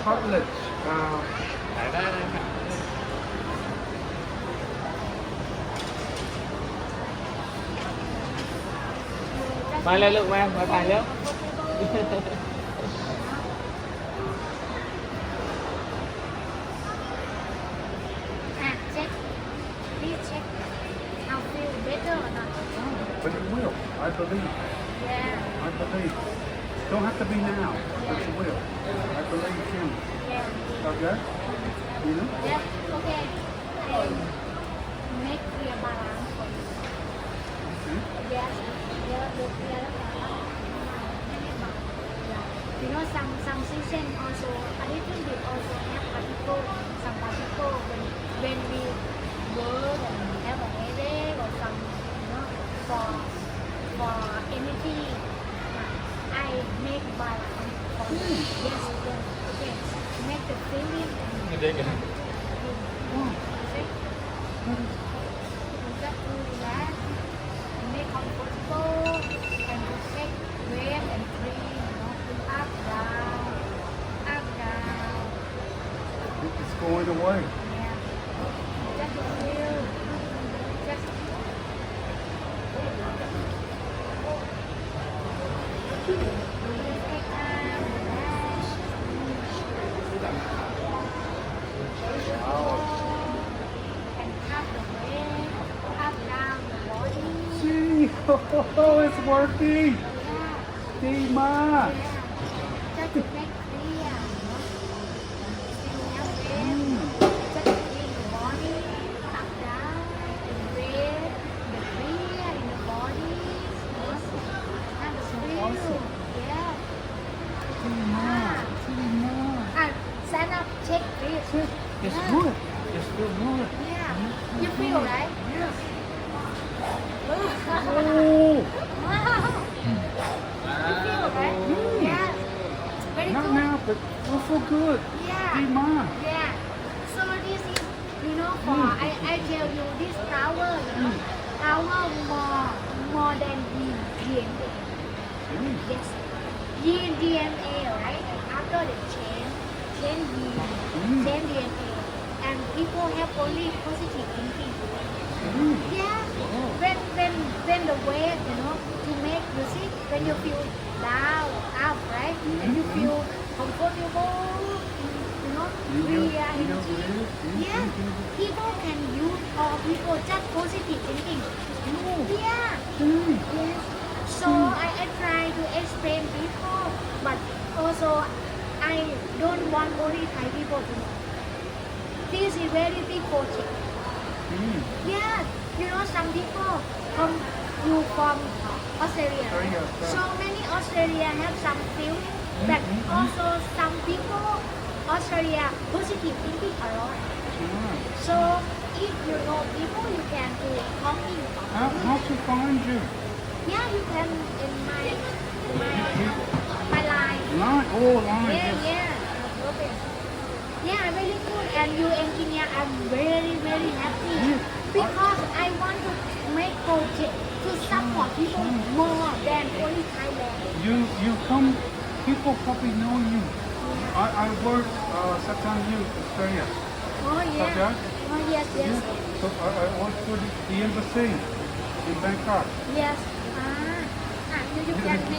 cutlets. ได้เลยครับมาเลยลูกมาถ่ายแล้ว check please check how feel better or not But it will, I believe. yeah I believe. Don't have to be now, but it will. I believe him. yeah Okay? You know? yeah okay I make clear balance for you yes yeah the clear you know some season also a little bit also have particle some particle when we work and have a headache or some you know for energy I make balance for you yes okay make the feeling and เด็กกัน just do that and make comfortable and to take weight and breathe you know up down It's going away. yeah just feel just take time relax and tap the weight up down the body See? Oh, it's working. yeah Dima. yeah just to make clear you know feel your weight just feel the body up down the weight the clear in the body and feel awesome. yeah Dima. Dima. stand up check please It's good. It's still good. yeah you feel right Yes. wow Oh. you feel right yes very Not good now, but oh, so good. yeah Dima. yeah so this is you know for I tell you this power you know power more than DNA yes DNA right after the change gene change DNA and people have only positive thinking yeah when the weight you know to make you see when you feel down up right and you feel comfortable you know clear energy yeah people can use or people just positive thinking yeah yes so I try to explain people but also I don't want only Thai people to know this is very big project yeah you know some people come you from Australia right? So many Australia have some feeling but also some people Australia positive thinking a lot so if you know people you can do talking How to find you? yeah you can in my line Line. Oh, line. yeah Yes. yeah perfect yeah very good and you engineer I'm very happy because I want to make project to support people more than only Thailand You come. People probably know you. I work sometimes in Australia. oh yeah Okay. oh yes yes So I work for the embassy in Bangkok. yes you can make